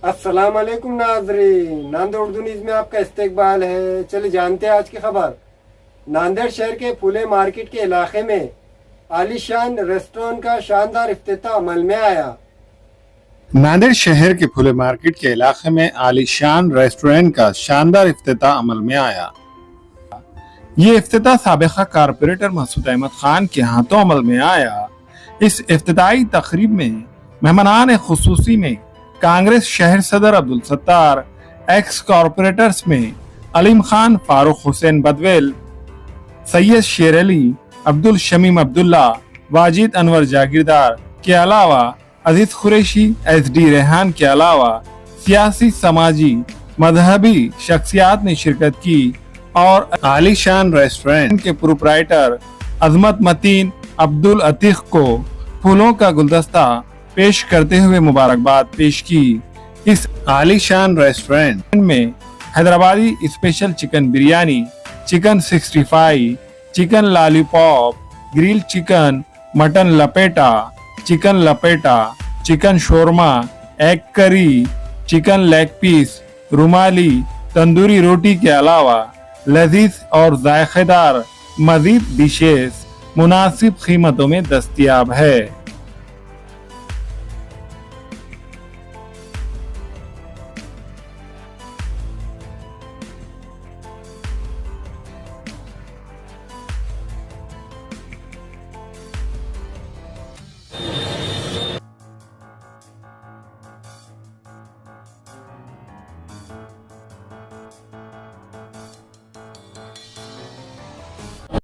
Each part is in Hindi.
अस्सलाम वालेकुम नाज़रीन, नांदेड़ उर्दू न्यूज़ में आपका इस्तकबाल है। चलिए जानते हैं आज की खबर। नांदेड़ शहर के फूले मार्केट के इलाके में आलीशान रेस्टोरेंट का शानदार इफ्तिताह अमल में आया। नांदेड़ शहर के फूले मार्केट के इलाके में आलीशान रेस्टोरेंट का शानदार इफ्तिताह अमल में आया। ये इफ्तिताह साबिका कारपोरेटर मसूद अहमद खान के हाथों अमल में आया। इस इफ्तिताही तकरीब में मेहमानान खुसूसी में कांग्रेस शहर सदर अब्दुल सत्तार, एक्स कॉरपोरेटर्स में अलीम खान, फारूक हुसैन बदवेल, सैयद शेर अली, अब्दुल शमीम अब्दुल्ला, वाजिद अनवर जागीरदार के अलावा अजीज कुरैशी, SD रेहान के अलावा सियासी, समाजी, मजहबी शख्सियात ने शिरकत की और आलीशान रेस्टोरेंट के प्रोप्राइटर अजमत मतीन अब्दुल अतीक को फूलों का गुलदस्ता पेश करते हुए मुबारकबाद पेश की। इस आलीशान रेस्टोरेंट में Hyderabadi special chicken biryani, chicken 65, chicken lollipop, grill chicken, mutton लपेटा, चिकन शोरमा, egg curry, chicken leg piece, रुमाली, तंदूरी रोटी के अलावा लजीज और जायकेदार मजीद डिशेस मुनासिब कीमतों में दस्तयाब है।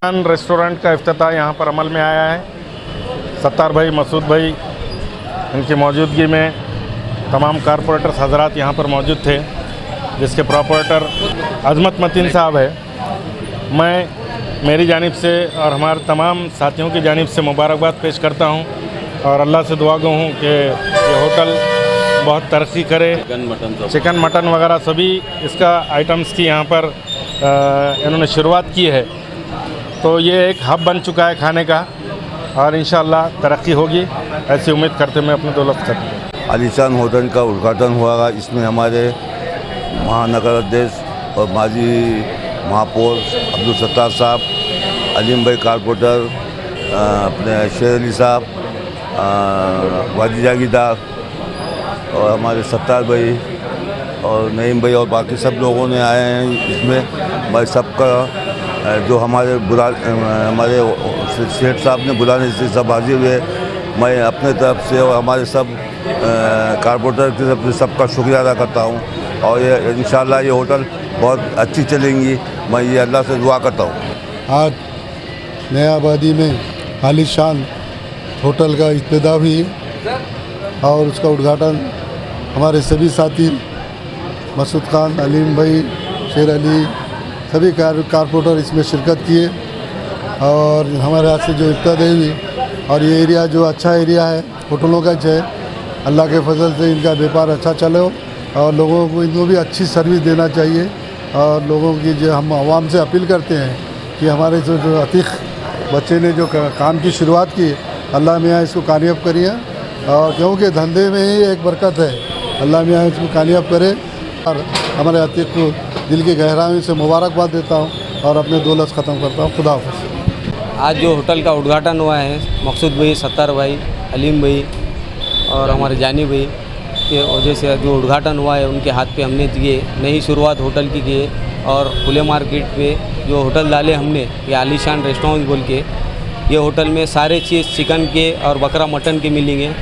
रेस्टोरेंट का इफ्तिताह यहाँ पर अमल में आया है। सत्तार भाई, मसूद भाई, इनकी मौजूदगी में तमाम कारपोरेटर्स हजरात यहाँ पर मौजूद थे, जिसके प्रोपरेटर अजमत मतीन साहब है। मैं मेरी जानिब से और हमारे तमाम साथियों की जानिब से मुबारकबाद पेश करता हूँ और अल्लाह से दुआ गो हूँ कि ये होटल बहुत तरक्की करे। चिकन मटन वगैरह सभी इसका आइटम्स की यहाँ पर इन्होंने शुरुआत की है, तो ये एक हब बन चुका है खाने का और इंशाअल्लाह तरक्की होगी, ऐसी उम्मीद करते मैं अपनी दौलत करता हूँ। आलीशान होटल का उद्घाटन हुआ। इसमें हमारे महानगर अध्यक्ष और माजी महापौर अब्दुल सत्तार साहब, अलीम भाई कारपोरेटर, अपने शेर अली साहब, वाजिद जागीरदार और हमारे सत्तार भाई और नईम भाई और बाकी सब लोगों ने आए हैं। इसमें भाई सबका जो हमारे सेठ साहब ने बुलाने से सब हाजिर हुए। मैं अपने तरफ से और हमारे सब कारपोरेटर की तरफ से सबका शुक्रिया अदा करता हूँ और ये इंशाअल्लाह ये होटल बहुत अच्छी चलेंगी। मैं ये अल्लाह से दुआ करता हूँ। आज नया आबादी में आलीशान होटल का इब्तिदा हुई और उसका उद्घाटन हमारे सभी साथी मसूद खान, अलीम भाई, शेर अली, सभी कारपोरेटर इसमें शिरकत किए और हमारे हाथ से जो इब्तिदा हुई और ये एरिया जो अच्छा एरिया है होटलों का है, अल्लाह के फजल से इनका व्यापार अच्छा चले और लोगों को इनको भी अच्छी सर्विस देना चाहिए। और लोगों की जो हम आवाम से अपील करते हैं कि हमारे जो अतीक बच्चे ने जो काम की शुरुआत की, अल्लाह मियाँ इसको कामयाब करिए और क्योंकि धंधे में ही एक बरकत है, अल्लाह मियाँ इसको कामयाब करे। और हमारे अतीक को दिल की गहराई से मुबारकबाद देता हूँ और अपने दो लफ्ज़ ख़त्म करता हूँ। खुदा हाफ़िज़। आज जो होटल का उद्घाटन हुआ है, मकसूद भाई, सत्तार भाई, अलीम भाई और हमारे जानी भाई के वजह से जो उद्घाटन हुआ है, उनके हाथ पे हमने ये नई शुरुआत होटल की है। और खुले मार्केट पे जो होटल डाले हमने, ये आलीशान रेस्टोरेंट बोल के, ये होटल में सारे चीज़ चिकन के और बकरा मटन के मिलेंगे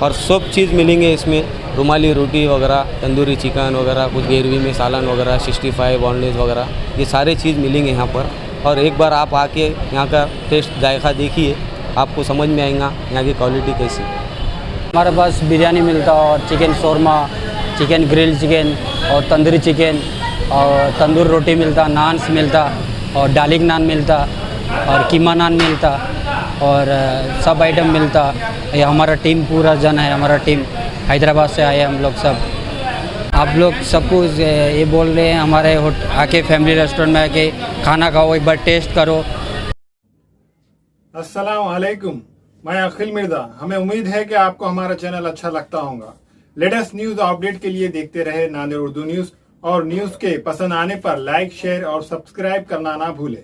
और सब चीज़ मिलेंगे इसमें, रुमाली रोटी वगैरह, तंदूरी चिकन वगैरह, कुछ ग्रेवी में सालन वगैरह, 65 बॉनलेस वगैरह, ये सारे चीज़ मिलेंगे यहाँ पर। और एक बार आप आके यहाँ का टेस्ट जायका देखिए, आपको समझ में आएगा यहाँ की क्वालिटी कैसी। हमारे पास बिरयानी मिलता और chicken shawarma, chicken grill chicken और तंदूरी चिकन और तंदूर रोटी मिलता, नान्स मिलता और डालिक नान मिलता और कीमा नान मिलता और सब आइटम मिलता। ये हमारा टीम पूरा जन है, हमारा टीम हैदराबाद से आए हम लोग सब। आप लोग सबको ये बोल रहे हैं हमारे आके फैमिली रेस्टोरेंट में आके खाना खाओ, एक बार टेस्ट करो। अस्सलाम वालेकुम, मैं अखिल मिर्जा। हमें उम्मीद है कि आपको हमारा चैनल अच्छा लगता होगा। लेटेस्ट न्यूज अपडेट के लिए देखते रहे नांदेड़ उर्दू न्यूज और न्यूज के पसंद आने पर लाइक शेयर और सब्सक्राइब करना ना भूलें।